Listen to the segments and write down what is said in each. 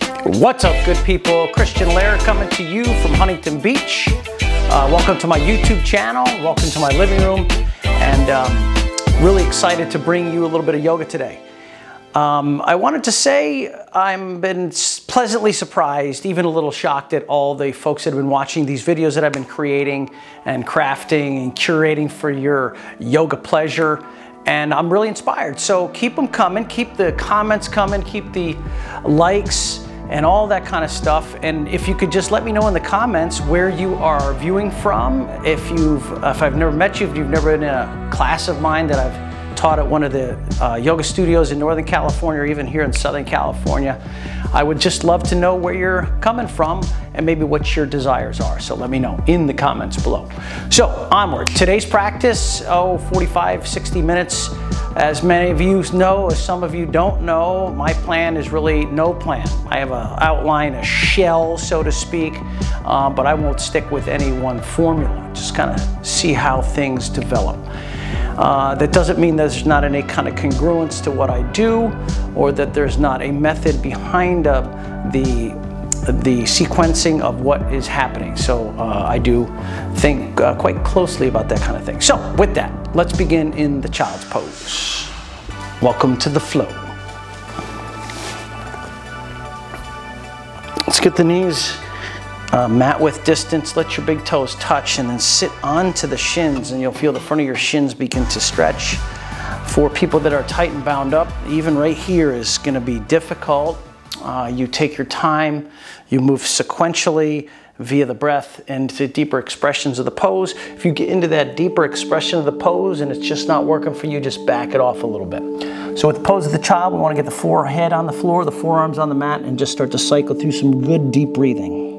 What's up, good people? Christian Allaire coming to you from Huntington Beach. Welcome to my YouTube channel. Welcome to my living room. And really excited to bring you a little bit of yoga today. I wanted to say I've been pleasantly surprised, even a little shocked at all the folks that have been watching these videos that I've been creating and crafting and curating for your yoga pleasure. And I'm really inspired. So keep them coming, keep the comments coming, keep the likes and all that kind of stuff. And if you could just let me know in the comments where you are viewing from. If I've never met you, if you've never been in a class of mine that I've taught at one of the yoga studios in Northern California or even here in Southern California, I would just love to know where you're coming from and maybe what your desires are. So let me know in the comments below. So onward, today's practice, 45, 60 minutes. As many of you know, as some of you don't know, my plan is really no plan. I have an outline, a shell, so to speak, but I won't stick with any one formula. Just kind of see how things develop. That doesn't mean there's not any kind of congruence to what I do, or that there's not a method behind the sequencing of what is happening. So I do think quite closely about that kind of thing. So with that, let's begin in the child's pose. Welcome to the flow. Let's get the knees mat width distance. Let your big toes touch and then sit onto the shins, and you'll feel the front of your shins begin to stretch. For people that are tight and bound up, even right here is going to be difficult. You take your time, you move sequentially via the breath into deeper expressions of the pose. If you get into that deeper expression of the pose and it's just not working for you, just back it off a little bit. So with the pose of the child, we want to get the forehead on the floor, the forearms on the mat, and just start to cycle through some good deep breathing.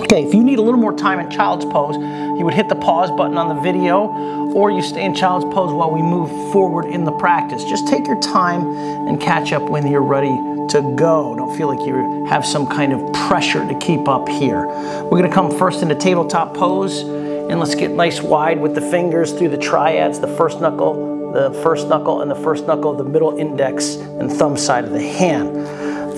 Okay, if you need a little more time in child's pose, you would hit the pause button on the video, or you stay in child's pose while we move forward in the practice. Just take your time and catch up when you're ready to go. Don't feel like you have some kind of pressure to keep up here. We're gonna come first into tabletop pose, and let's get nice wide with the fingers through the triads, the first knuckle, and the first knuckle of the middle index and thumb side of the hand.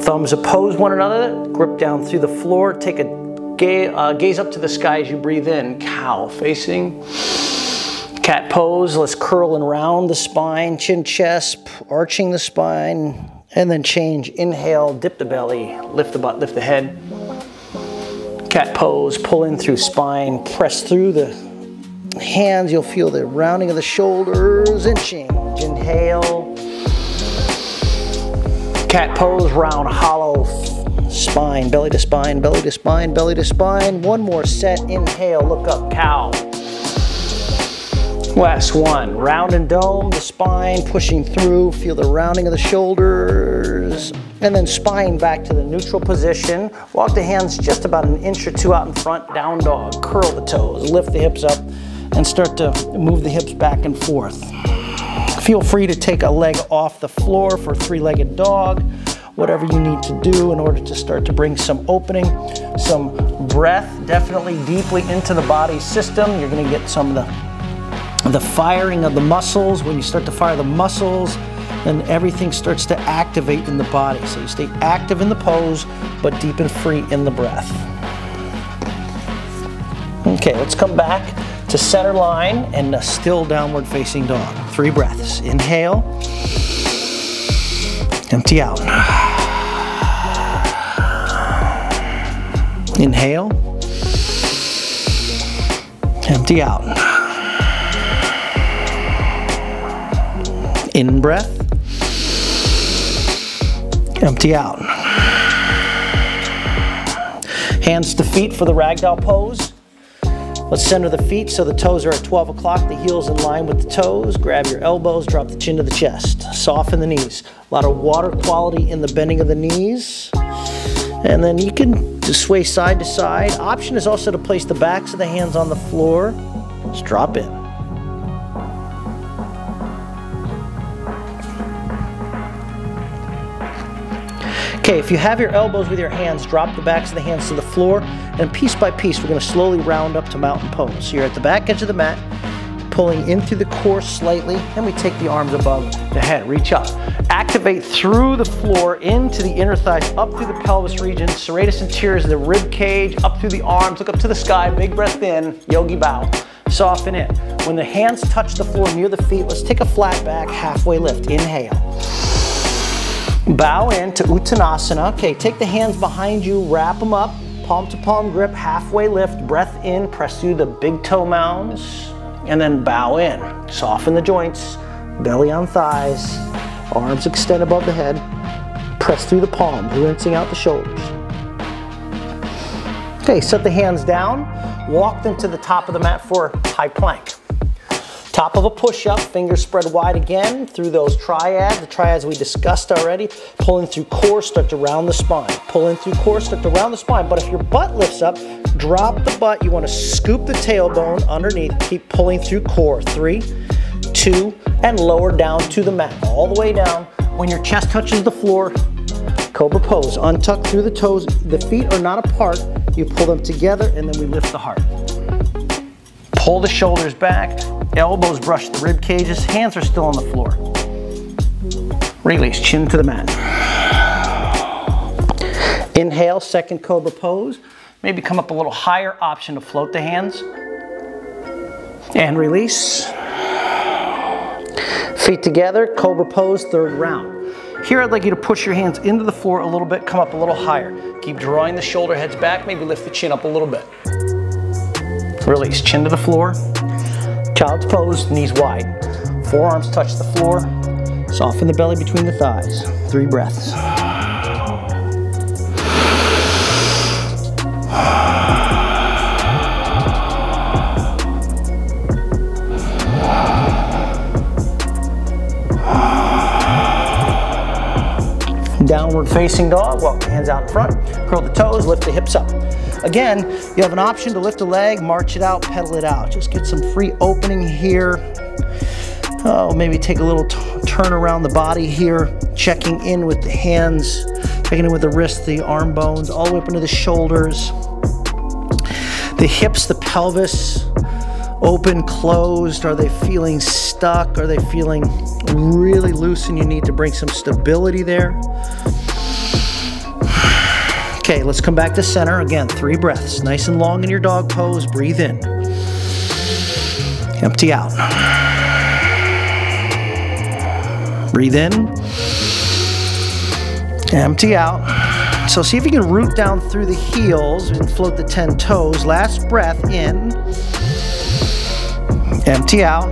Thumbs oppose one another, grip down through the floor, take a gaze up to the sky as you breathe in, cow facing. Cat pose, let's curl and round the spine, chin, chest, arching the spine, and then change. Inhale, dip the belly, lift the butt, lift the head. Cat pose, pull in through spine, press through the hands, you'll feel the rounding of the shoulders, and change. Inhale. Cat pose, round, hollow spine, belly to spine, belly to spine, belly to spine. One more set, inhale, look up, cow. Last one, round and dome, the spine pushing through, feel the rounding of the shoulders, and then spine back to the neutral position. Walk the hands just about an inch or two out in front, down dog, curl the toes, lift the hips up, and start to move the hips back and forth. Feel free to take a leg off the floor for three-legged dog, whatever you need to do in order to start to bring some opening, some breath, definitely deeply into the body system. You're gonna get some of the firing of the muscles. When you start to fire the muscles, then everything starts to activate in the body. So you stay active in the pose, but deep and free in the breath. Okay, let's come back to center line and a still downward facing dog. 3 breaths. Inhale, empty out. Inhale, empty out. In breath, empty out. Hands to feet for the ragdoll pose. Let's center the feet so the toes are at 12 o'clock, the heels in line with the toes. Grab your elbows, drop the chin to the chest. Soften the knees. A lot of water quality in the bending of the knees. And then you can just sway side to side. Option is also to place the backs of the hands on the floor. Just drop in. Okay, if you have your elbows with your hands, drop the backs of the hands to the floor, and piece by piece, we're going to slowly round up to mountain pose. So you're at the back edge of the mat, pulling in through the core slightly, and we take the arms above the head, reach up. Activate through the floor, into the inner thighs, up through the pelvis region, serratus anterior is the rib cage, up through the arms, look up to the sky, big breath in, yogi bow, soften in. When the hands touch the floor near the feet, let's take a flat back, halfway lift, inhale. Bow in to Uttanasana. Okay, take the hands behind you, wrap them up, palm to palm grip, halfway lift, breath in, press through the big toe mounds, and then bow in. Soften the joints, belly on thighs, arms extend above the head, press through the palms, rinsing out the shoulders. Okay, set the hands down, walk them to the top of the mat for high plank. Top of a push-up, fingers spread wide again through those triads, the triads we discussed already. Pulling through core, start to round the spine. Pull in through core, start to round the spine. But if your butt lifts up, drop the butt. You want to scoop the tailbone underneath. Keep pulling through core. 3, 2, and lower down to the mat. All the way down. When your chest touches the floor, cobra pose. Untuck through the toes. The feet are not apart. You pull them together, and then we lift the heart. Pull the shoulders back, elbows brush the rib cages, hands are still on the floor. Release, chin to the mat. Inhale, second cobra pose. Maybe come up a little higher, option to float the hands. And release. Feet together, cobra pose, third round. Here I'd like you to push your hands into the floor a little bit, come up a little higher. Keep drawing the shoulder heads back, maybe lift the chin up a little bit. Release, chin to the floor, child's pose, knees wide. Forearms touch the floor, soften the belly between the thighs. 3 breaths. Downward facing dog, walk the hands out in front, curl the toes, lift the hips up. Again, you have an option to lift a leg, march it out, pedal it out. Just get some free opening here. Oh, maybe take a little turn around the body here, checking in with the hands, checking in with the wrists, the arm bones, all the way up into the shoulders. The hips, the pelvis, open, closed. Are they feeling stuck? Are they feeling really loose and you need to bring some stability there? Okay, let's come back to center. Again, 3 breaths. Nice and long in your dog pose. Breathe in. Empty out. Breathe in. Empty out. So see if you can root down through the heels and float the 10 toes. Last breath in. Empty out.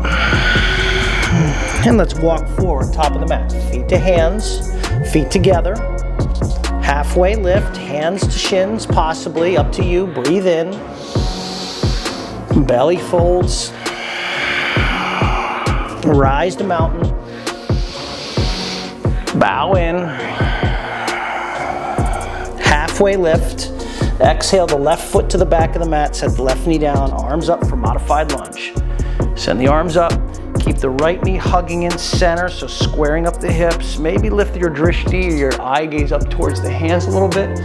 And let's walk forward, top of the mat. Feet to hands, feet together. Halfway lift, hands to shins, possibly, up to you. Breathe in. Belly folds. Rise to mountain. Bow in. Halfway lift. Exhale the left foot to the back of the mat, set the left knee down, arms up for modified lunge. Send the arms up. Keep the right knee hugging in center, so squaring up the hips. Maybe lift your drishti or your eye gaze up towards the hands a little bit.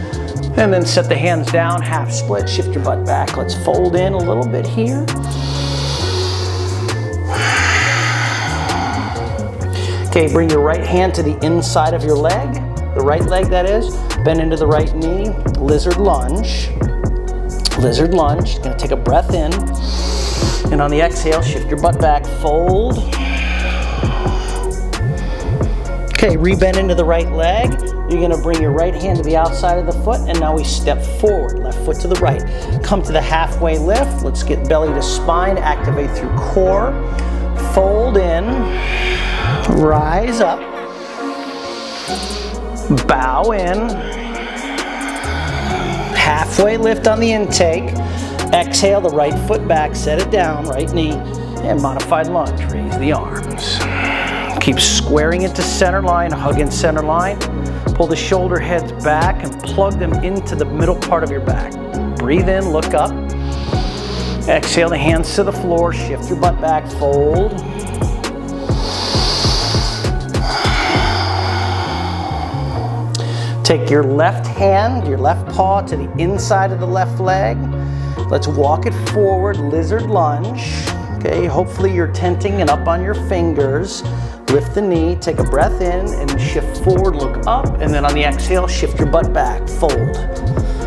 And then set the hands down, half split, shift your butt back. Let's fold in a little bit here. Okay, bring your right hand to the inside of your leg, the right leg that is. Bend into the right knee, lizard lunge. Lizard lunge, gonna take a breath in. And on the exhale, shift your butt back, fold. Okay, rebend into the right leg. You're gonna bring your right hand to the outside of the foot, and now we step forward, left foot to the right. Come to the halfway lift. Let's get belly to spine, activate through core. Fold in, rise up, bow in. Halfway lift on the intake. Exhale the right foot back, set it down, right knee, and modified lunge. Raise the arms. Keep squaring into center line, hug in center line. Pull the shoulder heads back and plug them into the middle part of your back. Breathe in, look up. Exhale the hands to the floor, shift your butt back, fold. Take your left hand, your left paw to the inside of the left leg. Let's walk it forward, lizard lunge. Okay, hopefully you're tenting and up on your fingers. Lift the knee, take a breath in and shift forward, look up, and then on the exhale, shift your butt back, fold.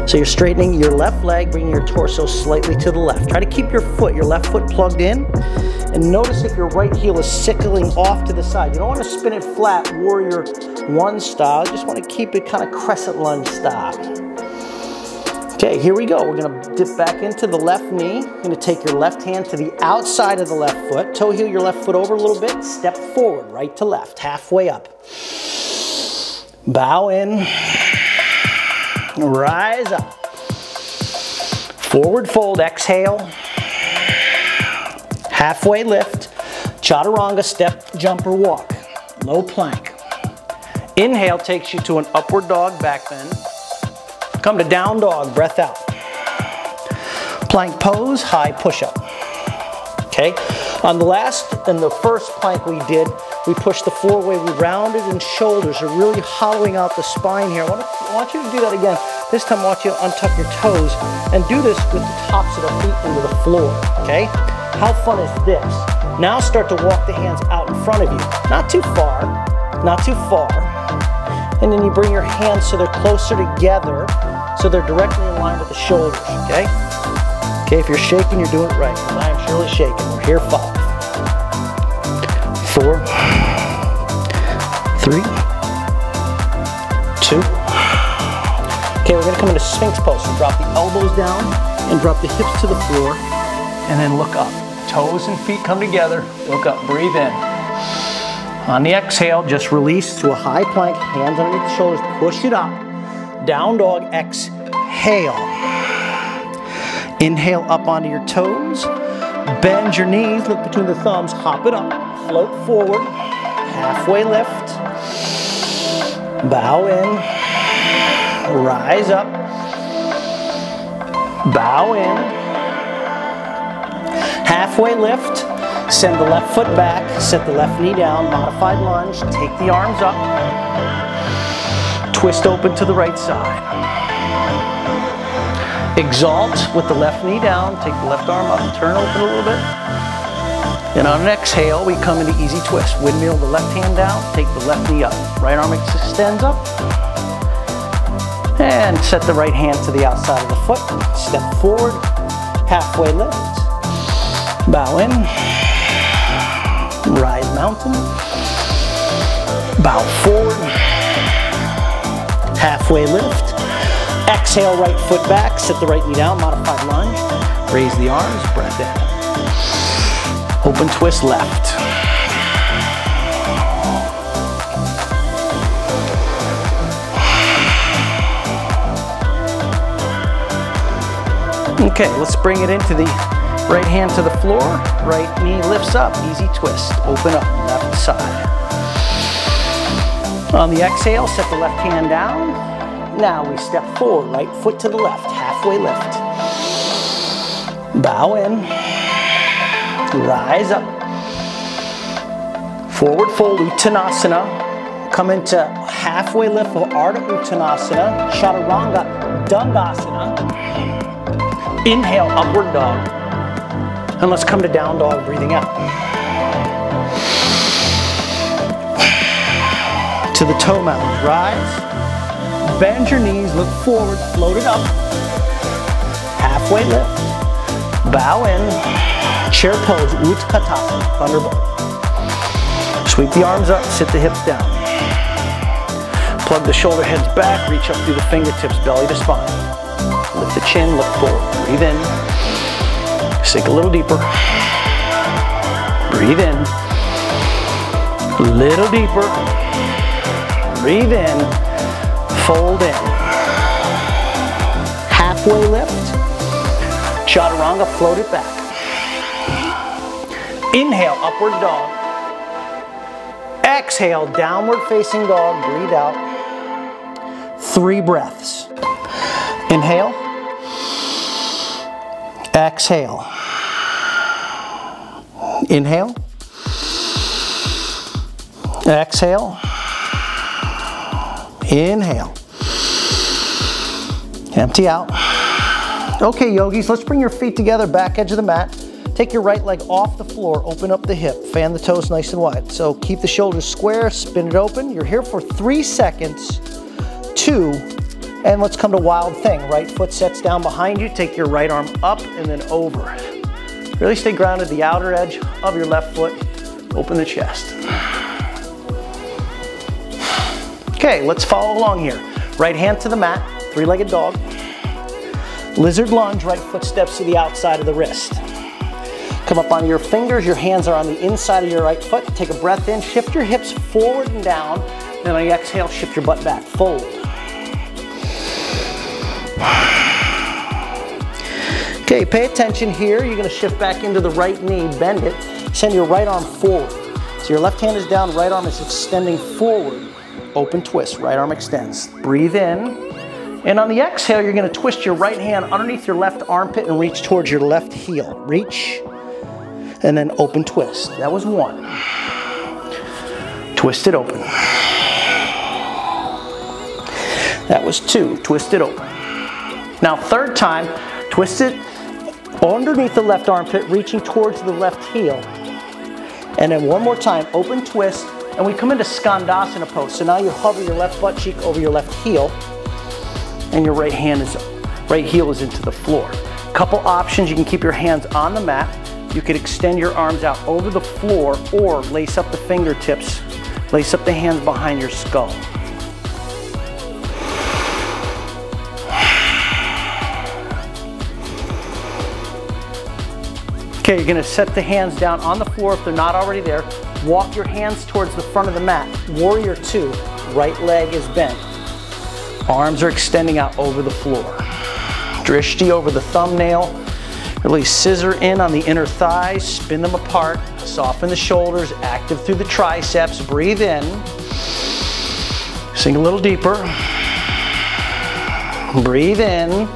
So you're straightening your left leg, bringing your torso slightly to the left. Try to keep your left foot plugged in, and notice if your right heel is sickling off to the side. You don't want to spin it flat, warrior one style. You just want to keep it kind of crescent lunge style. Okay, here we go. We're gonna dip back into the left knee. You're gonna take your left hand to the outside of the left foot. Toe heel your left foot over a little bit. Step forward, right to left, halfway up. Bow in. Rise up. Forward fold, exhale. Halfway lift. Chaturanga, step, jump, or walk. Low plank. Inhale takes you to an upward dog back bend. Come to down dog, breath out. Plank pose, high push-up. Okay, on the first plank we did, we pushed the floor away, we rounded in shoulders, are really hollowing out the spine here. I want you to do that again. This time I want you to untuck your toes and do this with the tops of the feet into the floor, okay? How fun is this? Now start to walk the hands out in front of you. Not too far, not too far. And then you bring your hands so they're closer together, so they're directly in line with the shoulders, okay? Okay, if you're shaking, you're doing it right, because I am surely shaking. We're here, 5, 4, 3, 2. Okay, we're gonna come into Sphinx pose. So drop the elbows down and drop the hips to the floor, and then look up. Toes and feet come together, look up, breathe in. On the exhale, just release to a high plank, hands underneath the shoulders, push it up. Down dog, exhale. Inhale up onto your toes. Bend your knees, look between the thumbs, hop it up. Float forward, halfway lift. Bow in, rise up. Bow in. Halfway lift. Send the left foot back, set the left knee down, modified lunge, take the arms up, twist open to the right side. Exalt with the left knee down, take the left arm up, turn open a little bit. And on an exhale, we come into easy twist. Windmill the left hand down, take the left knee up. Right arm extends up. And set the right hand to the outside of the foot. Step forward, halfway lift. Bow in. Rise mountain, bow forward, halfway lift, exhale right foot back, set the right knee down, modified lunge, raise the arms, breath in, open twist left. Okay, let's bring it into the right hand to the floor, right knee lifts up, easy twist, open up, left side. On the exhale, set the left hand down. Now we step forward, right foot to the left, halfway lift. Bow in, rise up. Forward fold, Uttanasana. Come into halfway lift for Ardha Uttanasana, Chaturanga, Dandasana. Inhale, upward dog. And let's come to down dog, breathing out. To the toe mountain, rise. Bend your knees, look forward, float it up. Halfway lift. Bow in. Chair pose, Utkatasana, thunderbolt. Sweep the arms up, sit the hips down. Plug the shoulder heads back, reach up through the fingertips, belly to spine. Lift the chin, look forward, breathe in. Sink a little deeper. Breathe in. A little deeper. Breathe in. Fold in. Halfway lift. Chaturanga, float it back. Inhale, upward dog. Exhale, downward facing dog. Breathe out. 3 breaths. Inhale. Exhale. Inhale. Exhale. Inhale. Empty out. Okay, yogis, let's bring your feet together, back edge of the mat. Take your right leg off the floor, open up the hip, fan the toes nice and wide. So keep the shoulders square, spin it open. You're here for 3 seconds, 2, and let's come to wild thing. Right foot sets down behind you, take your right arm up and then over. Really stay grounded, the outer edge of your left foot, open the chest. Okay, let's follow along here. Right hand to the mat, three-legged dog. Lizard lunge, right foot steps to the outside of the wrist. Come up on your fingers, your hands are on the inside of your right foot. Take a breath in, shift your hips forward and down. Then on the exhale, shift your butt back, fold. Okay, pay attention here. You're gonna shift back into the right knee, bend it, send your right arm forward. So your left hand is down, right arm is extending forward. Open twist, right arm extends. Breathe in. And on the exhale, you're gonna twist your right hand underneath your left armpit and reach towards your left heel. Reach, and then open twist. That was 1. Twist it open. That was 2, twist it open. Now 3rd time, twist it underneath the left armpit, reaching towards the left heel. And then 1 more time, open twist, and we come into Skandasana pose. So now you hover your left butt cheek over your left heel, and your right heel is into the floor. Couple options, you can keep your hands on the mat. You could extend your arms out over the floor or lace up the fingertips, lace up the hands behind your skull. Okay, you're gonna set the hands down on the floor if they're not already there. Walk your hands towards the front of the mat. Warrior 2, right leg is bent. Arms are extending out over the floor. Drishti over the thumbnail. Really scissor in on the inner thighs, spin them apart. Soften the shoulders, active through the triceps. Breathe in. Sink a little deeper. Breathe in.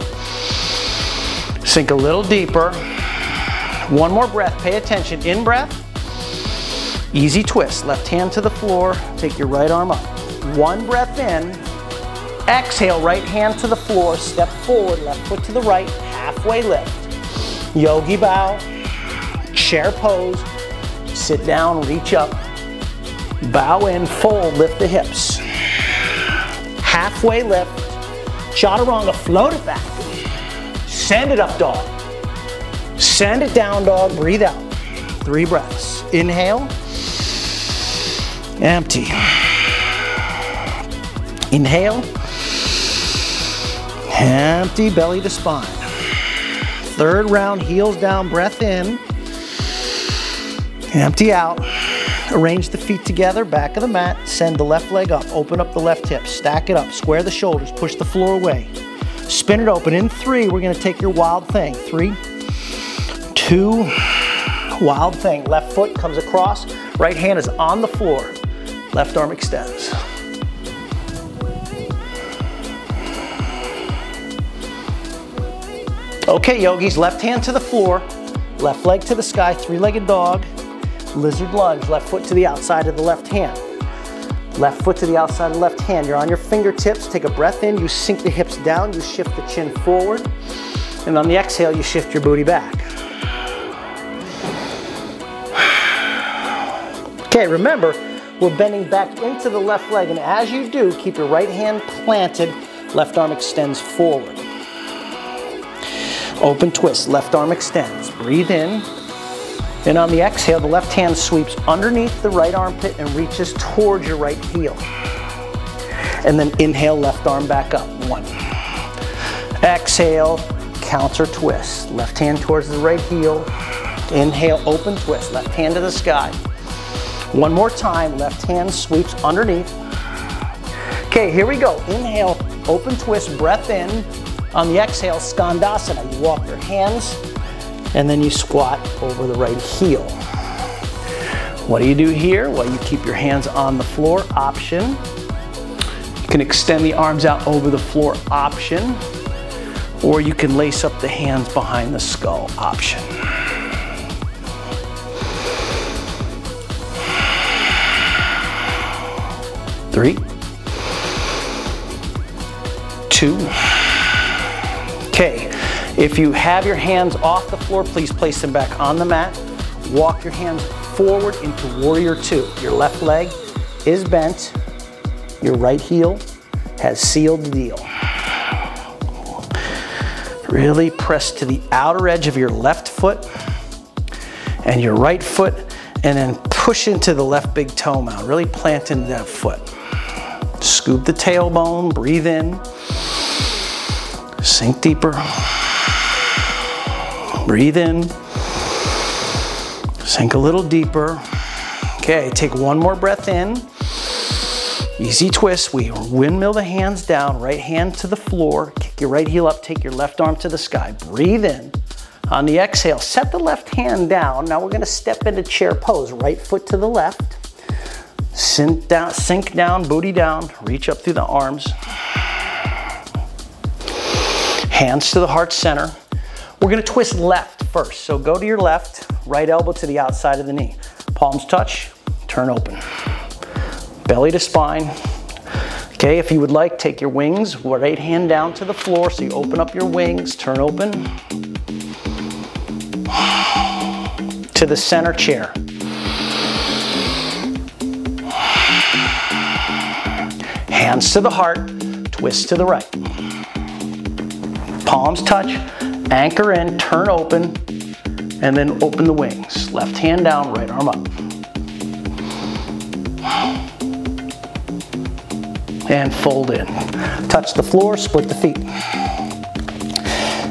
Sink a little deeper. 1 more breath, pay attention. In breath. Easy twist, left hand to the floor. Take your right arm up. 1 breath in. Exhale, right hand to the floor, step forward, left foot to the right, halfway lift. Yogi bow, chair pose, sit down, reach up, bow in, fold, lift the hips. Halfway lift, chaturanga, float it back. Send it up, dog. Send it down, dog, breathe out. 3 breaths. Inhale, empty. Inhale, empty, belly to spine. 3rd round, heels down, breath in. Empty out. Arrange the feet together, back of the mat. Send the left leg up, open up the left hip, stack it up, square the shoulders, push the floor away. Spin it open. In 3, we're gonna take your wild thing. 3, 2, wild thing. Left foot comes across, right hand is on the floor. Left arm extends. Okay, yogis, left hand to the floor, left leg to the sky, 3-legged dog, lizard lunge, left foot to the outside of the left hand. Left foot to the outside of the left hand. You're on your fingertips, take a breath in, you sink the hips down, you shift the chin forward, and on the exhale, you shift your booty back. Okay, remember, we're bending back into the left leg, and as you do, keep your right hand planted, left arm extends forward. Open twist, left arm extends. Breathe in. And on the exhale, the left hand sweeps underneath the right armpit and reaches towards your right heel. And then inhale, left arm back up. 1. Exhale, counter twist. Left hand towards the right heel. Inhale, open twist. Left hand to the sky. 1 more time, left hand sweeps underneath. Okay, here we go. Inhale, open twist, breath in. On the exhale, Skandasana. You walk your hands and then you squat over the right heel. What do you do here? Well, you keep your hands on the floor, option. You can extend the arms out over the floor, option. Or you can lace up the hands behind the skull, option. Three, 2, Okay, if you have your hands off the floor, please place them back on the mat. Walk your hands forward into Warrior Two. Your left leg is bent. Your right heel has sealed the deal. Really press to the outer edge of your left foot and your right foot, and then push into the left big toe mound. Really plant into that foot. Scoop the tailbone, breathe in. Sink deeper. Breathe in. Sink a little deeper. Okay, take one more breath in. Easy twist. We windmill the hands down, right hand to the floor. Kick your right heel up, take your left arm to the sky. Breathe in. On the exhale, set the left hand down. Now we're gonna step into chair pose. Right foot to the left. Sink down, booty down. Reach up through the arms. Hands to the heart center. We're gonna twist left first. So go to your left, right elbow to the outside of the knee. Palms touch, turn open. Belly to spine. Okay, if you would like, take your wings, right hand down to the floor, so you open up your wings, turn open. To the center chair. Hands to the heart, twist to the right. Palms touch, anchor in, turn open, and then open the wings. Left hand down, right arm up. And fold in. Touch the floor, split the feet.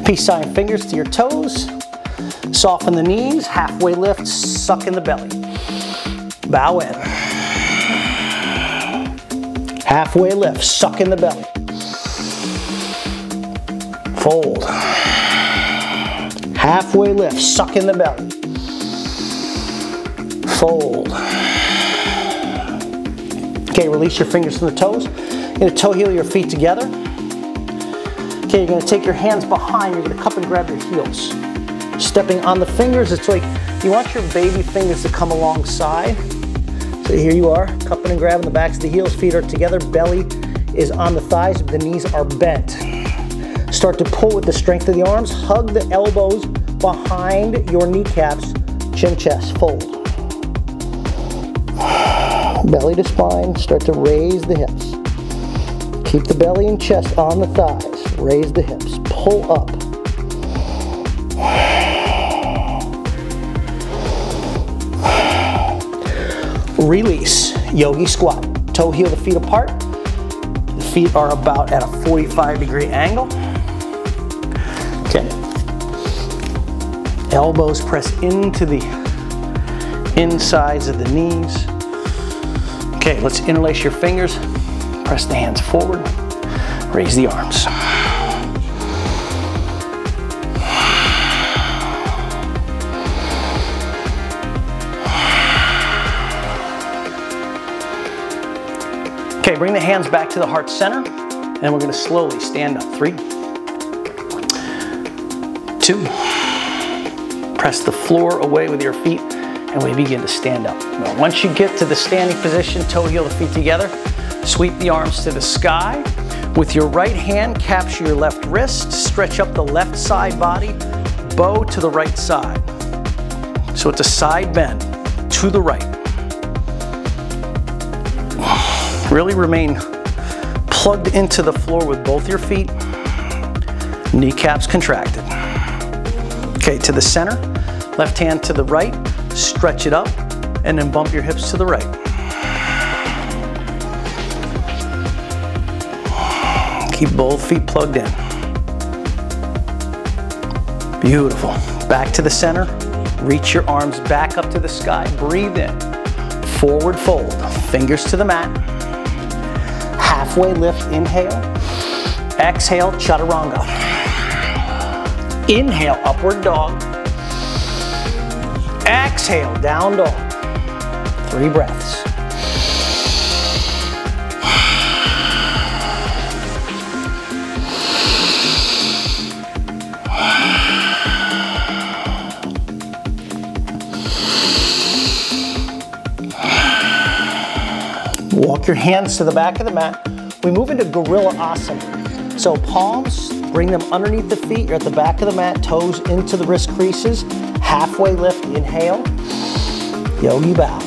Peace sign fingers to your toes. Soften the knees, halfway lift, suck in the belly. Bow in. Halfway lift, suck in the belly. Fold. Halfway lift, suck in the belly. Fold. Okay, release your fingers from the toes. You're gonna toe heel your feet together. Okay, you're gonna take your hands behind, you're gonna cup and grab your heels. Stepping on the fingers, it's like you want your baby fingers to come alongside. So here you are, cupping and grabbing the backs of the heels, feet are together, belly is on the thighs, the knees are bent. Start to pull with the strength of the arms, hug the elbows behind your kneecaps, chin, chest, fold. Belly to spine, start to raise the hips. Keep the belly and chest on the thighs, raise the hips, pull up. Release, Yogi Squat. Toe heel the feet apart. The feet are about at a 45-degree angle. Okay. Elbows press into the insides of the knees. Okay, let's interlace your fingers. Press the hands forward. Raise the arms. Okay, bring the hands back to the heart center, and we're gonna slowly stand up. 3, 2, press the floor away with your feet, and we begin to stand up. Now, once you get to the standing position, toe heel the feet together, sweep the arms to the sky. With your right hand, capture your left wrist, stretch up the left side body, bow to the right side. So it's a side bend to the right. Really remain plugged into the floor with both your feet, kneecaps contracted. Okay, to the center, left hand to the right, stretch it up, and then bump your hips to the right. Keep both feet plugged in. Beautiful. Back to the center, reach your arms back up to the sky, breathe in, forward fold, fingers to the mat. Halfway lift, inhale. Exhale, chaturanga. Inhale, upward dog. Exhale, down dog. 3 breaths. Walk your hands to the back of the mat. We move into Gorilla Asana. So palms, bring them underneath the feet. You're at the back of the mat, toes into the wrist creases. Halfway lift, inhale. Yogi bow.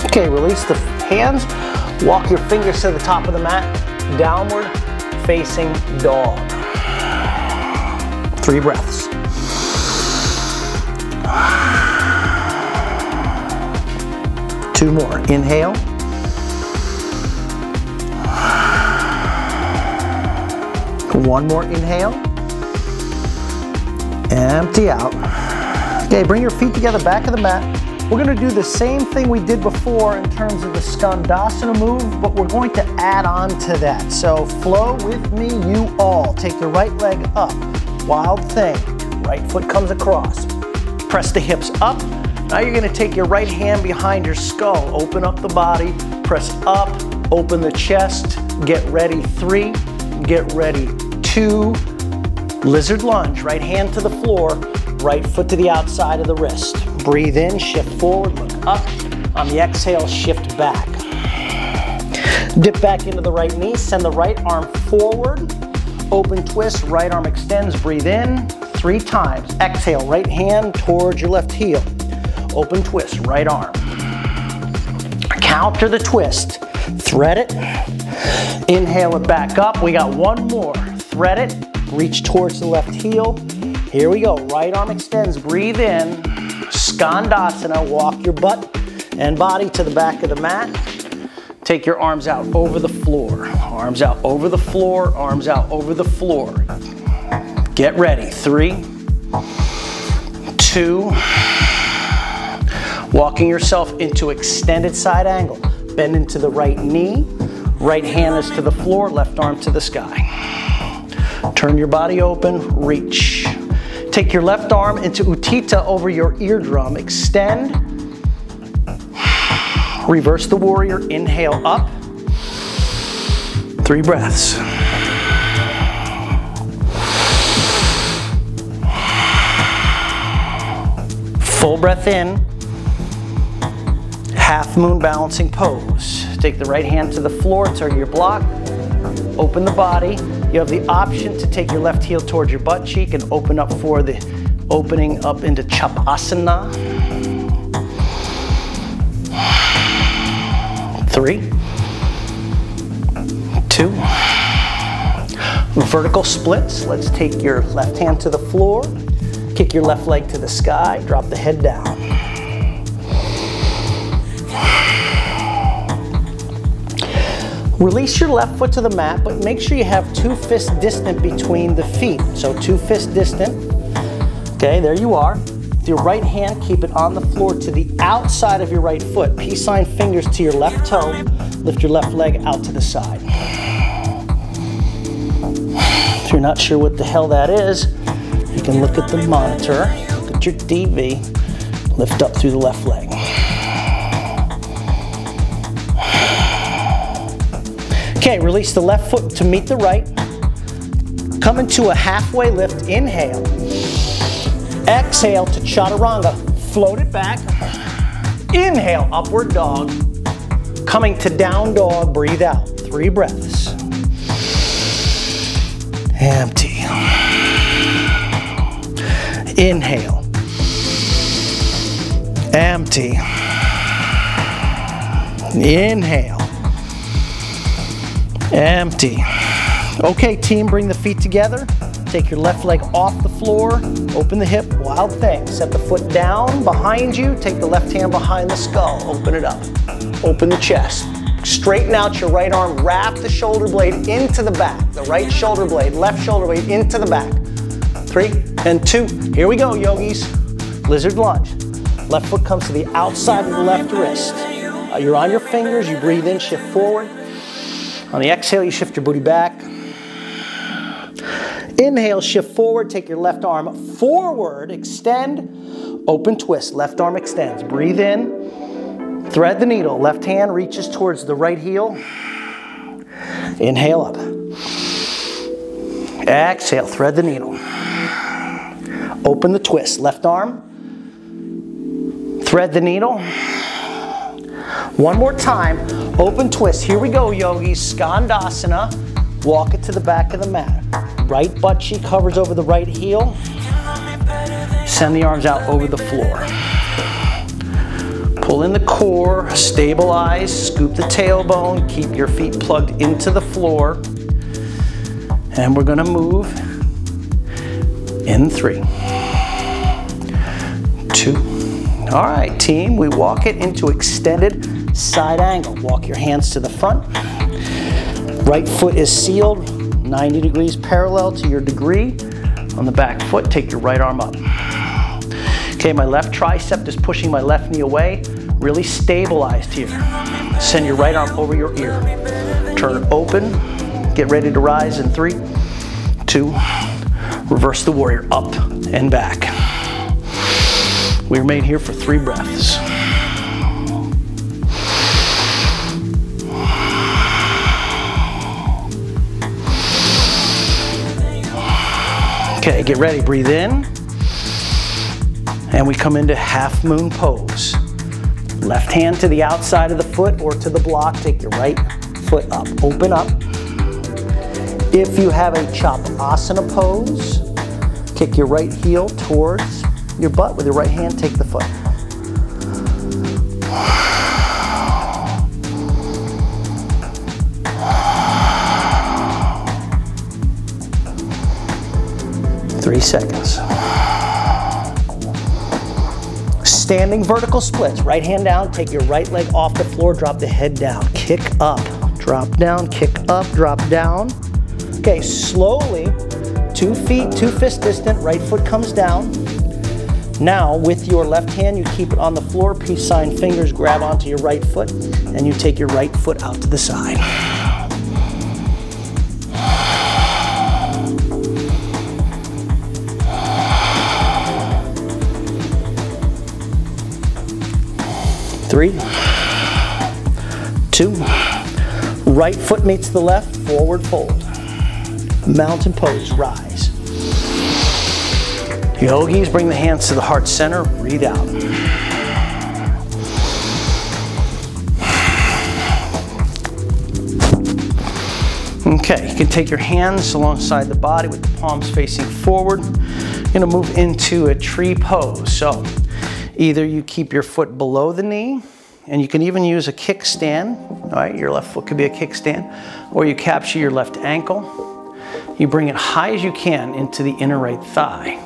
Okay, release the hands. Walk your fingers to the top of the mat. Downward facing dog. 3 breaths. Two more. Inhale. One more inhale. Empty out. Okay, bring your feet together, back of the mat. We're going to do the same thing we did before in terms of the Skandasana move, but we're going to add on to that. So flow with me, you all. Take your right leg up. Wild thing. Right foot comes across. Press the hips up. Now you're going to take your right hand behind your skull. Open up the body. Press up. Open the chest. Get ready. 3. Get ready. 2. Lizard lunge. Right hand to the floor. Right foot to the outside of the wrist. Breathe in, shift forward, look up. On the exhale, shift back. Dip back into the right knee, send the right arm forward. Open twist, right arm extends, breathe in 3 times. Exhale, right hand towards your left heel. Open twist, right arm. Counter the twist. Thread it. Inhale it back up. We got one more. Thread it. Reach towards the left heel. Here we go. Right arm extends, breathe in. Skandasana, walk your butt and body to the back of the mat. Take your arms out over the floor. Arms out over the floor, arms out over the floor. Get ready. 3, 2. Walking yourself into extended side angle. Bend into the right knee. Right hand is to the floor, left arm to the sky. Turn your body open, reach. Take your left arm into Utthita over your eardrum. Extend. Reverse the warrior. Inhale up. 3 breaths. Full breath in. Half moon balancing pose. Take the right hand to the floor, turn your block. Open the body. You have the option to take your left heel towards your butt cheek and open up for the opening up into Chapasana. 3, 2. Vertical splits. Let's take your left hand to the floor. Kick your left leg to the sky. Drop the head down. Release your left foot to the mat, but make sure you have 2 fists distant between the feet. So 2 fists distant. Okay, there you are. With your right hand, keep it on the floor to the outside of your right foot. Peace sign fingers to your left toe. Lift your left leg out to the side. If you're not sure what the hell that is, you can look at the monitor, look at your DV, lift up through the left leg. Okay, release the left foot to meet the right. Come into a halfway lift, inhale. Exhale to Chaturanga, float it back. Inhale, upward dog. Coming to down dog, breathe out. 3 breaths. Empty. Inhale. Empty. Inhale. Empty. Okay, team, bring the feet together. Take your left leg off the floor. Open the hip, wild thing. Set the foot down behind you. Take the left hand behind the skull. Open it up. Open the chest. Straighten out your right arm. Wrap the shoulder blade into the back. The right shoulder blade, left shoulder blade into the back. 3 and 2. Here we go, yogis. Lizard lunge. Left foot comes to the outside of the left wrist. You're on your fingers. You breathe in, shift forward. On the exhale, you shift your booty back. Inhale, shift forward. Take your left arm forward. Extend. Open twist. Left arm extends. Breathe in. Thread the needle. Left hand reaches towards the right heel. Inhale up. Exhale. Thread the needle. Open the twist. Left arm. Thread the needle. One more time. Open twist. Here we go, yogis. Skandasana. Walk it to the back of the mat. Right butt cheek hovers over the right heel. Send the arms out over the floor. Pull in the core, stabilize, scoop the tailbone, keep your feet plugged into the floor. And we're gonna move in 3, 2. All right, team, we walk it into extended side angle. Walk your hands to the front. Right foot is sealed, 90 degrees parallel to your degree. On the back foot, take your right arm up. Okay, my left tricep is pushing my left knee away. Really stabilized here. Send your right arm over your ear. Turn it open. Get ready to rise in 3, 2. Reverse the warrior up and back. We remain here for 3 breaths. Okay, get ready. Breathe in. And we come into Halfmoon pose. Left hand to the outside of the foot or to the block. Take your right foot up. Open up. If you have a Chapasana pose, kick your right heel towards your butt with your right hand. Take the foot. Three seconds. Standing vertical splits. Right hand down, take your right leg off the floor, drop the head down. Kick up, drop down, kick up, drop down. Okay, slowly, 2 feet, 2 fist distant, right foot comes down. Now, with your left hand, you keep it on the floor, peace sign fingers grab onto your right foot, and you take your right foot out to the side. Three, 2, right foot meets the left, forward fold. Mountain pose, rise. Yogis, bring the hands to the heart center, breathe out. Okay, you can take your hands alongside the body with the palms facing forward. You're gonna move into a tree pose. So, either you keep your foot below the knee, and you can even use a kickstand. All right, your left foot could be a kickstand, or you capture your left ankle. You bring it high as you can into the inner right thigh.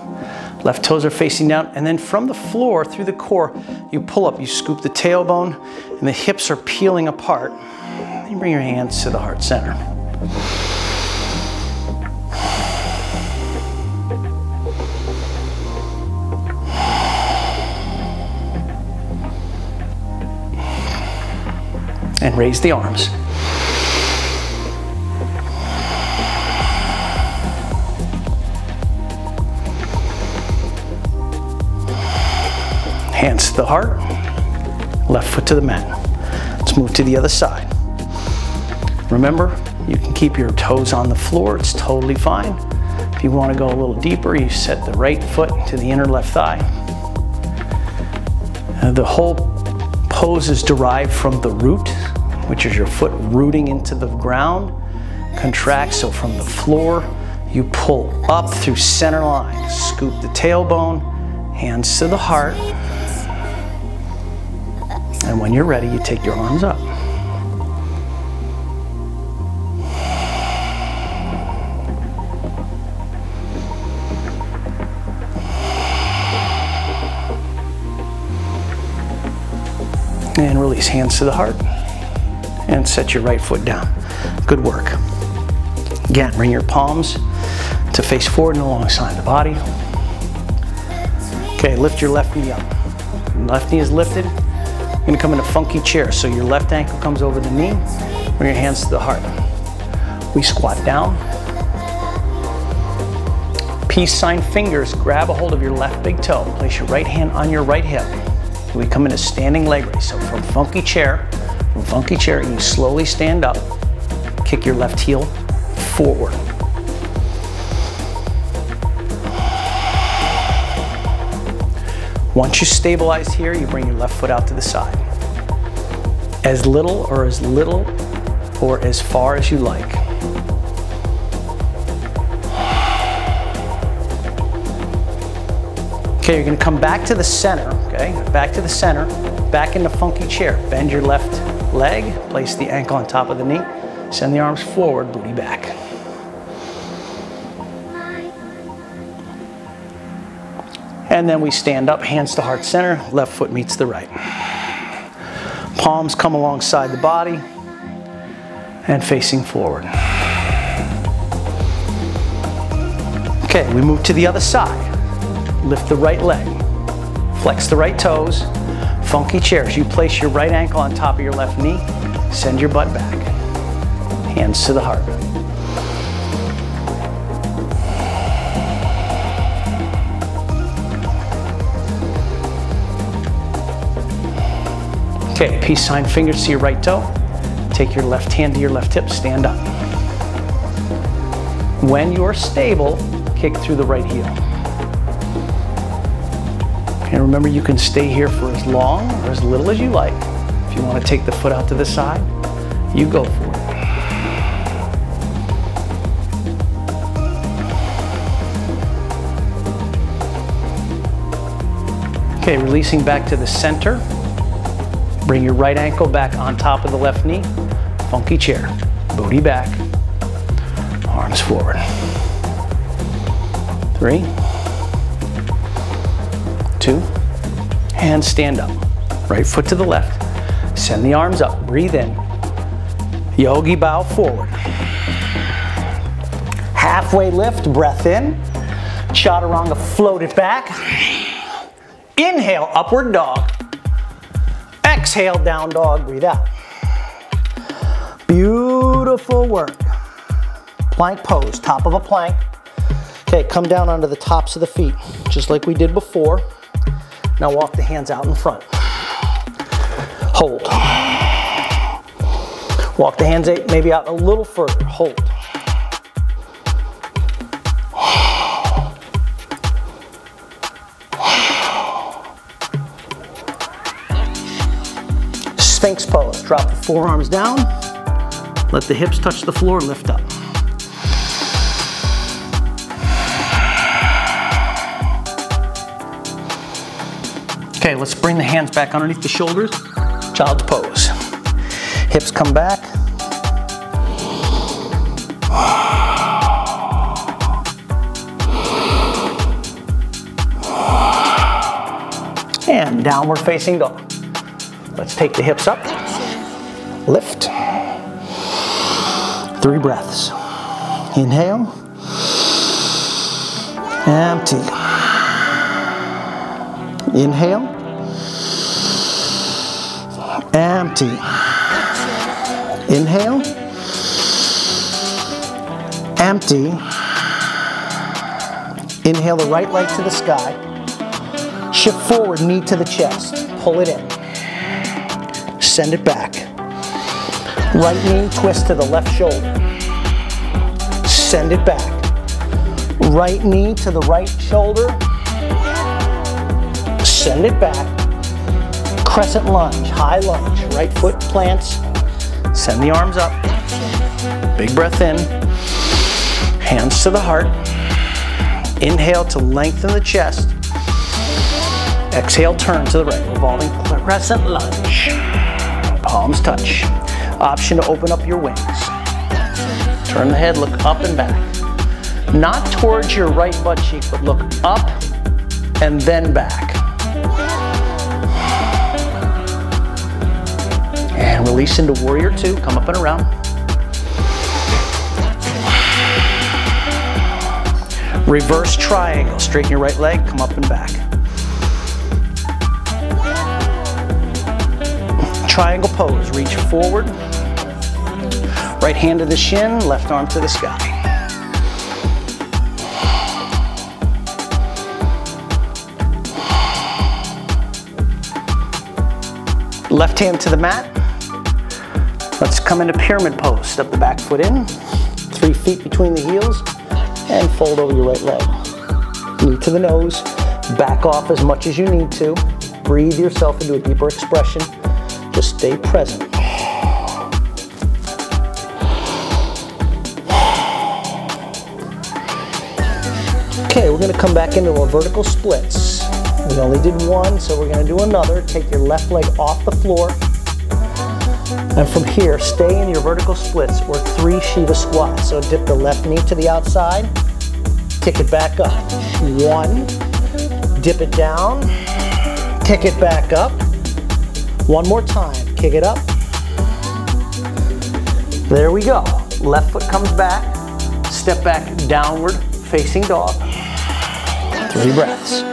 Left toes are facing down, and then from the floor through the core, you pull up, you scoop the tailbone, and the hips are peeling apart. You bring your hands to the heart center. And raise the arms. Hands to the heart, left foot to the mat. Let's move to the other side. Remember, you can keep your toes on the floor, it's totally fine. If you want to go a little deeper, you set the right foot to the inner left thigh. The whole pose is derived from the root, which is your foot rooting into the ground. Contract, so from the floor, you pull up through center line. Scoop the tailbone, hands to the heart. And when you're ready, you take your arms up. And release, hands to the heart. And set your right foot down. Good work. Again, bring your palms to face forward and alongside the body. Okay, lift your left knee up. Left knee is lifted. You're gonna come in a funky chair. So your left ankle comes over the knee. Bring your hands to the heart. We squat down. Peace sign fingers, grab a hold of your left big toe. Place your right hand on your right hip. We come into standing leg raise. So from funky chair, you slowly stand up, kick your left heel forward. Once you stabilize here, you bring your left foot out to the side. As little or as far as you like. Okay, you're gonna come back to the center, okay? Back to the center, back into funky chair. Bend your left leg, place the ankle on top of the knee, send the arms forward, booty back. And then we stand up, hands to heart center, left foot meets the right. Palms come alongside the body and facing forward. Okay, we move to the other side. Lift the right leg, flex the right toes, funky chairs. You place your right ankle on top of your left knee, send your butt back, hands to the heart. Okay, peace sign, fingers to your right toe. Take your left hand to your left hip, stand up. When you're stable, kick through the right heel. And remember, you can stay here for as long or as little as you like. If you want to take the foot out to the side, you go for it. Okay, releasing back to the center. Bring your right ankle back on top of the left knee. Funky chair. Booty back. Arms forward. 3, 2, and stand up. Right foot to the left. Send the arms up. Breathe in. Yogi bow forward. Halfway lift, breath in. Chaturanga, float it back. Inhale, upward dog. Exhale, down dog, breathe out. Beautiful work. Plank pose, top of a plank. Okay, come down onto the tops of the feet, just like we did before. Now walk the hands out in front. Hold. Walk the hands maybe out a little further, hold. Sphinx pose, drop the forearms down, let the hips touch the floor, lift up. Okay, let's bring the hands back underneath the shoulders, child's pose. Hips come back. And downward facing dog. Let's take the hips up, lift, 3 breaths. Inhale, empty. Inhale, empty. Inhale, empty. Inhale the right leg to the sky. Shift forward, knee to the chest. Pull it in. Send it back. Right knee, twist to the left shoulder. Send it back. Right knee to the right shoulder. Send it back. Crescent lunge, high lunge. Right foot plants. Send the arms up. Big breath in. Hands to the heart. Inhale to lengthen the chest. Exhale, turn to the right. Revolving crescent lunge. Palms touch. Option to open up your wings. Turn the head, look up and back. Not towards your right butt cheek, but look up and then back. And release into warrior 2, come up and around. Reverse triangle, straighten your right leg, come up and back. Triangle pose, reach forward. Right hand to the shin, left arm to the sky. Left hand to the mat. Let's come into pyramid pose. Step the back foot in, 3 feet between the heels, and fold over your right leg. Knee to the nose, Back off as much as you need to. Breathe yourself into a deeper expression. Just stay present. Okay, we're going to come back into our vertical splits. We only did one, so we're going to do another. Take your left leg off the floor. And from here, stay in your vertical splits or 3 Shiva squats. So dip the left knee to the outside, kick it back up. 1, dip it down, kick it back up. 1 more time, kick it up. There we go. Left foot comes back, step back downward, facing dog. 3 breaths.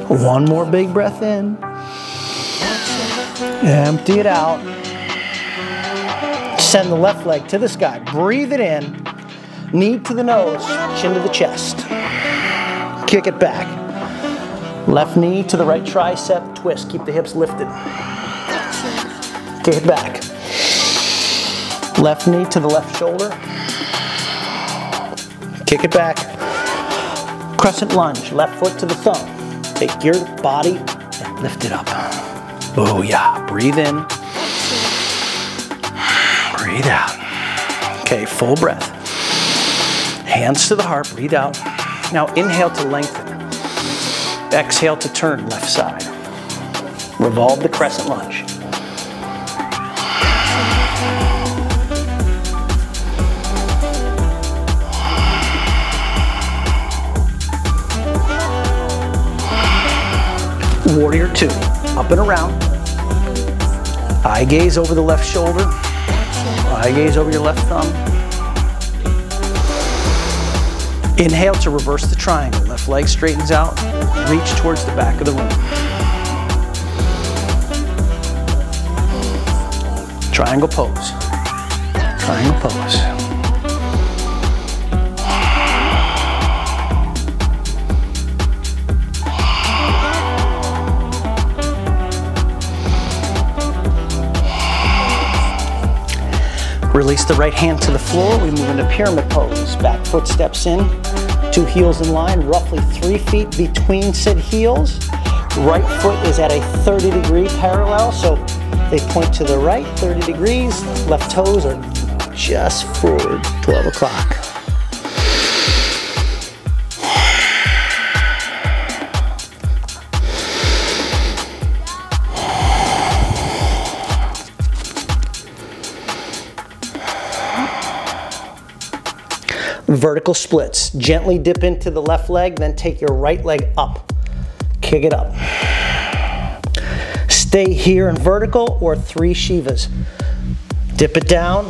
One more big breath in. Empty it out. Send the left leg to the sky. Breathe it in. Knee to the nose, chin to the chest. Kick it back. Left knee to the right tricep, twist. Keep the hips lifted. Kick it back. Left knee to the left shoulder. Kick it back. Crescent lunge, left foot to the thumb. Take your body and lift it up. Oh yeah, breathe in. Breathe out. Okay, full breath. Hands to the heart, breathe out. Now inhale to lengthen. Exhale to turn left side. Revolve the crescent lunge. Warrior 2, up and around. Eye gaze over the left shoulder. Eye gaze over your left thumb. Inhale to reverse the triangle. Left leg straightens out. Reach towards the back of the room. Triangle pose. Triangle pose. Release the right hand to the floor. We move into pyramid pose. Back foot steps in. 2 heels in line, roughly 3 feet between said heels. Right foot is at a 30-degree parallel, so they point to the right, 30 degrees. Left toes are just forward, 12 o'clock. Vertical splits. Gently dip into the left leg, then take your right leg up. Kick it up. Stay here in vertical or 3 Shivas. Dip it down,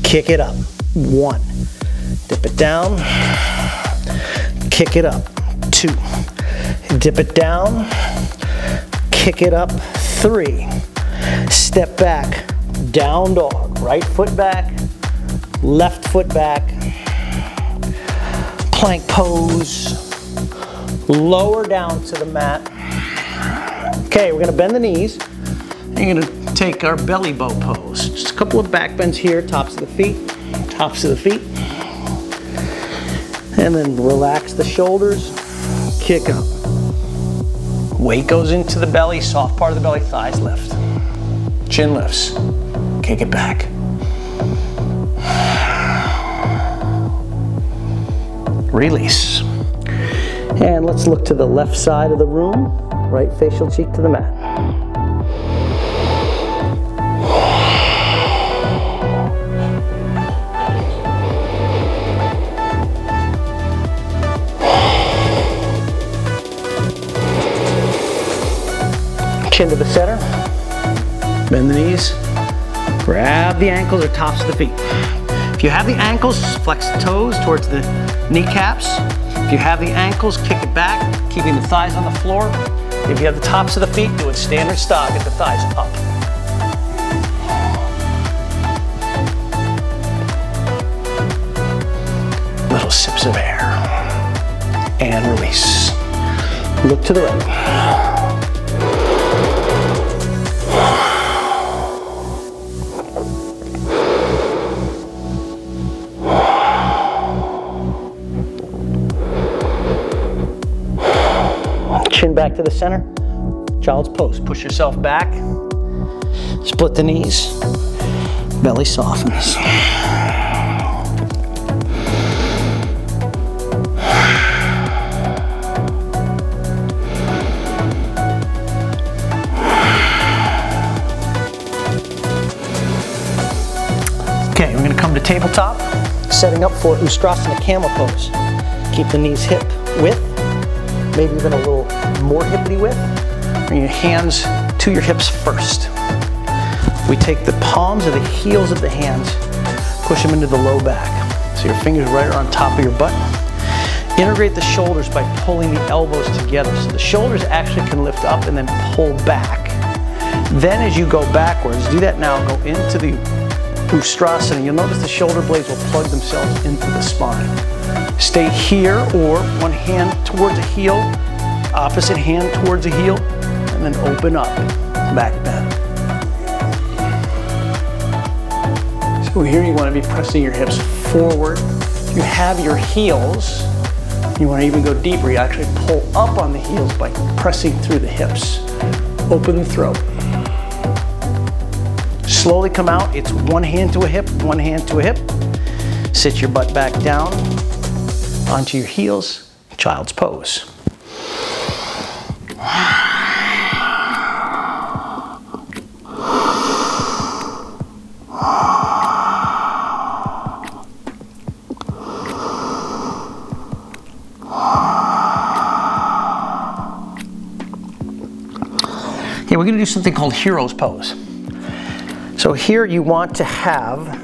kick it up. 1. Dip it down, kick it up. 2. Dip it down, kick it up. 3. Step back, down dog. Right foot back, left foot back. Plank pose. Lower down to the mat. Okay, we're gonna bend the knees. You're gonna take our belly bow pose. Just a couple of back bends here, tops of the feet, tops of the feet. And then relax the shoulders, kick up. Weight goes into the belly, soft part of the belly, thighs lift. Chin lifts, kick it back. Release. And let's look to the left side of the room, right facial cheek to the mat. Chin to the center, bend the knees, grab the ankles or tops of the feet. If you have the ankles, flex the toes towards the kneecaps. If you have the ankles, kick it back, keeping the thighs on the floor. If you have the tops of the feet, do it standard style, get the thighs up. Little sips of air. And release. Look to the right. back to the center. Child's pose. Push yourself back. Split the knees. Belly softens. Okay, we're going to come to tabletop, setting up for Ustrasana Camel pose. Keep the knees hip width, maybe even a little more hippity width. Bring your hands to your hips first. We take the palms of the heels of the hands, push them into the low back. So your fingers right on top of your butt. Integrate the shoulders by pulling the elbows together. So the shoulders actually can lift up and then pull back. Then as you go backwards, do that now, go into the Ustrasana. You'll notice the shoulder blades will plug themselves into the spine. Stay here, or one hand towards a heel, opposite hand towards a heel, and then open up, back bend. So here you want to be pressing your hips forward. You have your heels. You want to even go deeper. You actually pull up on the heels by pressing through the hips. Open the throat. Slowly come out. It's one hand to a hip, one hand to a hip. Sit your butt back down onto your heels. Child's pose. Okay, we're going to do something called hero's pose. So here you want to have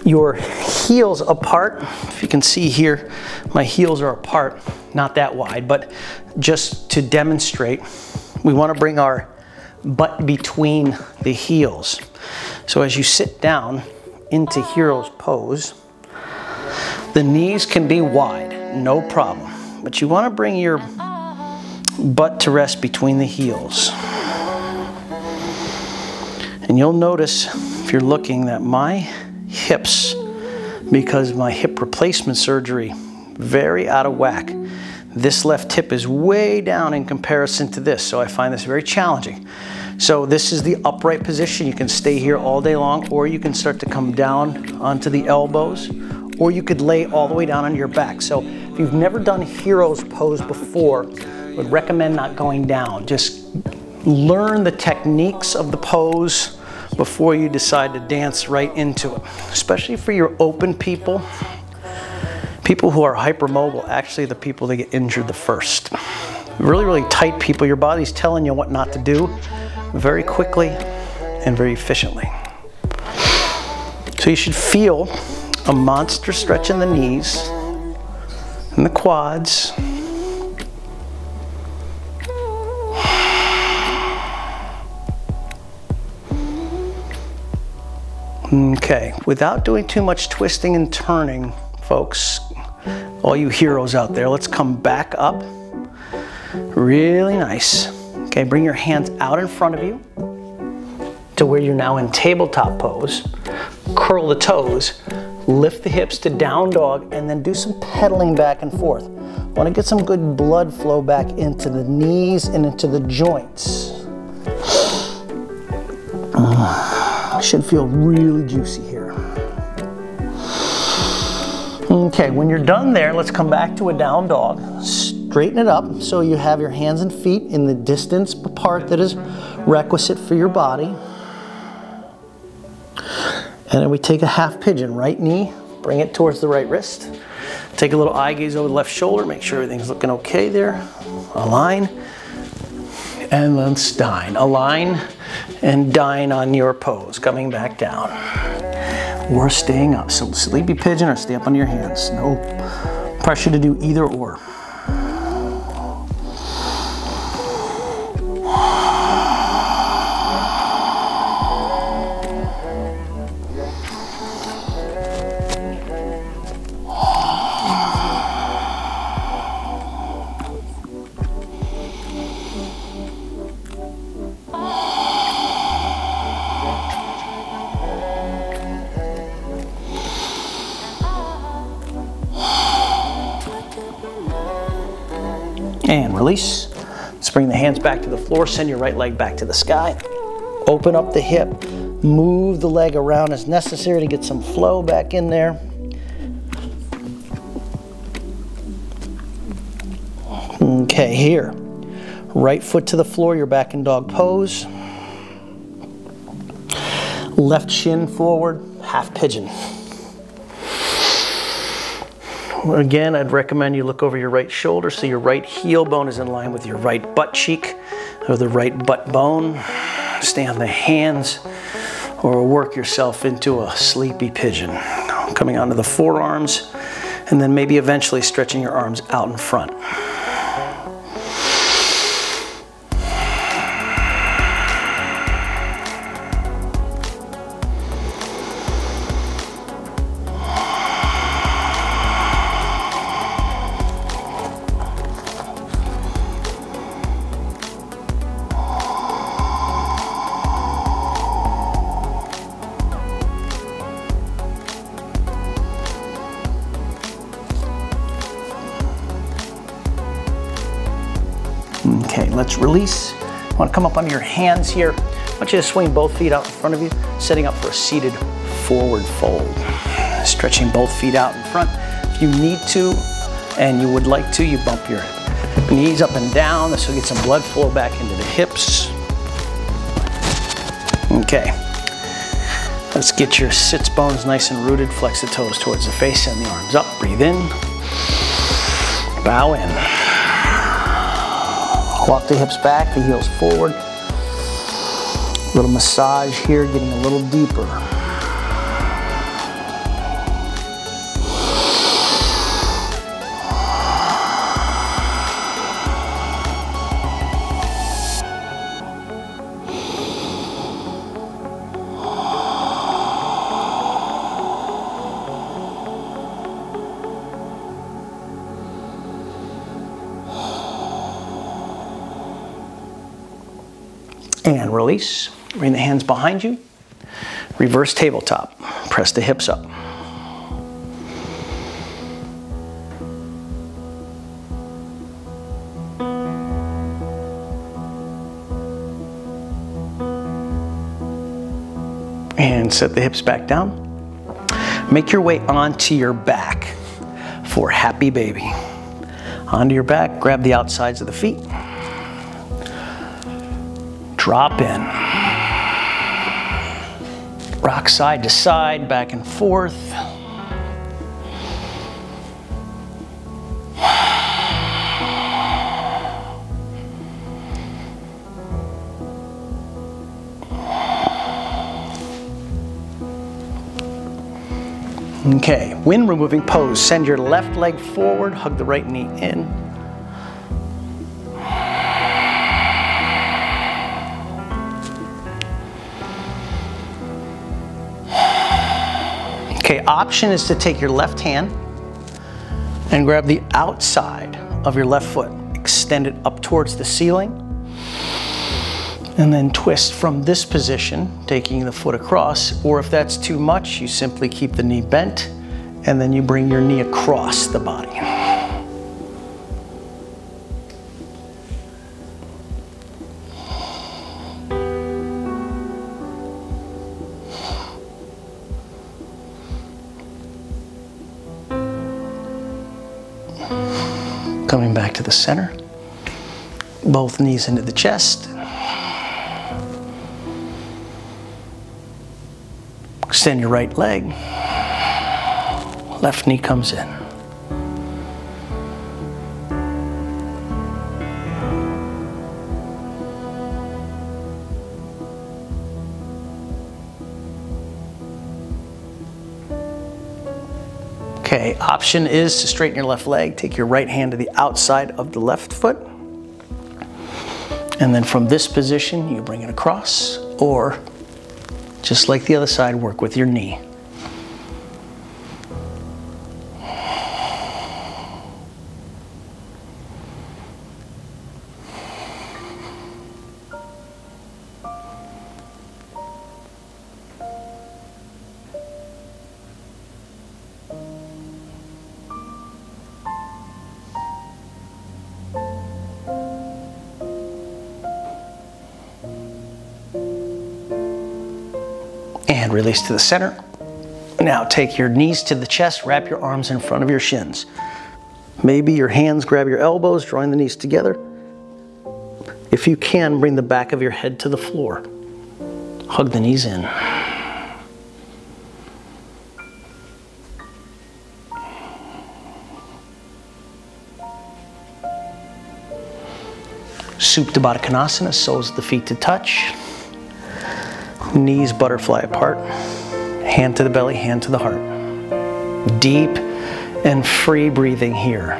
your heels apart. If you can see here, my heels are apart, not that wide, but just to demonstrate, we want to bring our butt between the heels. So as you sit down into hero's pose, the knees can be wide, no problem, but you want to bring your butt to rest between the heels. And you'll notice, if you're looking, that my hips, because my hip replacement surgery, very out of whack. This left hip is way down in comparison to this, so I find this very challenging. So this is the upright position. You can stay here all day long, or you can start to come down onto the elbows, or you could lay all the way down on your back. So if you've never done hero's pose before, I would recommend not going down. Just learn the techniques of the pose before you decide to dance right into it. Especially for your open people. People who are hypermobile, actually the people that get injured the first. Really, really tight people, your body's telling you what not to do very quickly and very efficiently. So you should feel a monster stretch in the knees and the quads. Okay, without doing too much twisting and turning, folks, all you heroes out there, let's come back up. Really nice. Okay, bring your hands out in front of you to where you're now in tabletop pose. Curl the toes, lift the hips to down dog, and then do some pedaling back and forth. Want to get some good blood flow back into the knees and into the joints. Should feel really juicy here. Okay, when you're done there, let's come back to a down dog. Straighten it up so you have your hands and feet in the distance apart that is requisite for your body. And then we take a half pigeon, right knee, bring it towards the right wrist. Take a little eye gaze over the left shoulder, make sure everything's looking okay there. Align, and let's dine. Align and dine on your pose, coming back down. Or staying up, so sleepy pigeon or stay up on your hands. No pressure to do either or. And release. Let's bring the hands back to the floor. Send your right leg back to the sky. Open up the hip. Move the leg around as necessary to get some flow back in there. Okay, here. Right foot to the floor, you're back in dog pose. Left shin forward, half pigeon. Again, I'd recommend you look over your right shoulder so your right heel bone is in line with your right butt cheek or the right butt bone. Stay on the hands or work yourself into a sleepy pigeon. Coming onto the forearms and then maybe eventually stretching your arms out in front. Okay, let's release. I want to come up onto your hands here. I want you to swing both feet out in front of you, setting up for a seated forward fold. Stretching both feet out in front. If you need to, and you would like to, you bump your knees up and down. This will get some blood flow back into the hips. Okay. Let's get your sits bones nice and rooted. Flex the toes towards the face and the arms up. Breathe in. Bow in. Walk the hips back, the heels forward. A little massage here, getting a little deeper. And release. Bring the hands behind you. Reverse tabletop. Press the hips up. And set the hips back down. Make your way onto your back for happy baby. Onto your back, grab the outsides of the feet. Drop in. Rock side to side, back and forth. Okay, wind removing pose. Send your left leg forward, hug the right knee in. Okay, option is to take your left hand and grab the outside of your left foot. Extend it up towards the ceiling. And then twist from this position, taking the foot across. Or if that's too much, you simply keep the knee bent and then you bring your knee across the body. Coming back to the center, both knees into the chest. Extend your right leg, left knee comes in. Okay, option is to straighten your left leg, take your right hand to the outside of the left foot, and then from this position you bring it across, or just like the other side, work with your knee. And release to the center. Now take your knees to the chest, wrap your arms in front of your shins. Maybe your hands grab your elbows, drawing the knees together. If you can, bring the back of your head to the floor. Hug the knees in. Supta Baddha Konasana, soles of the feet to touch. Knees butterfly apart. Hand to the belly, hand to the heart. Deep and free breathing here.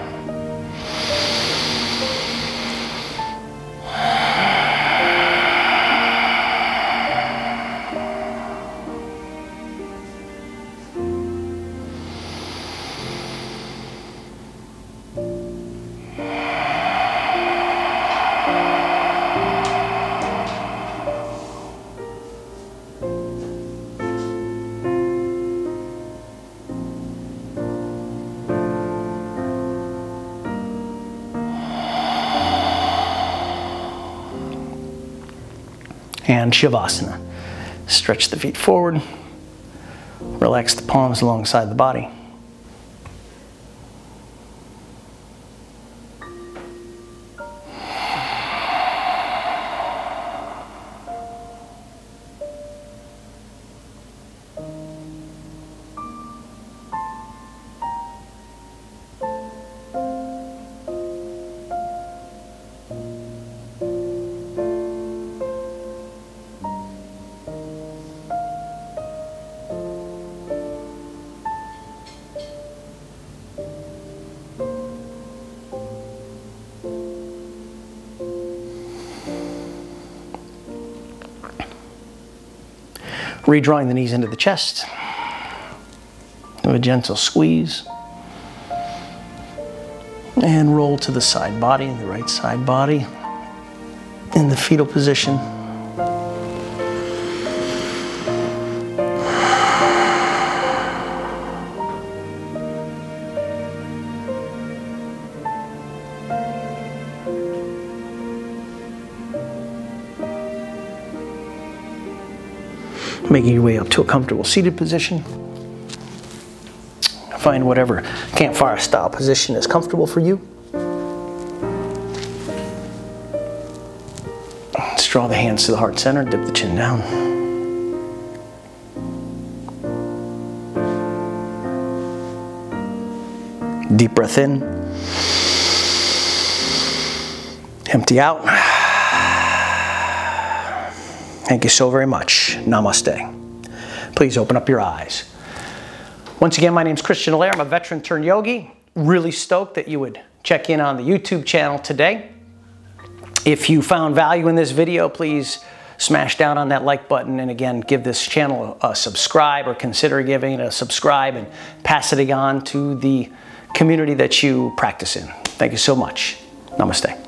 And Shavasana. Stretch the feet forward. Relax the palms alongside the body. Redrawing the knees into the chest. Do a gentle squeeze. And roll to the side body, the right side body, in the fetal position. Making your way up to a comfortable seated position. Find whatever campfire style position is comfortable for you. Let's draw the hands to the heart center, dip the chin down. Deep breath in. Empty out. Thank you so very much. Namaste. Please open up your eyes. Once again, my name is Christian Allaire. I'm a veteran turned yogi. Really stoked that you would check in on the YouTube channel today. If you found value in this video, please smash down on that like button. And again, give this channel a subscribe, or consider giving it a subscribe, and pass it on to the community that you practice in. Thank you so much. Namaste.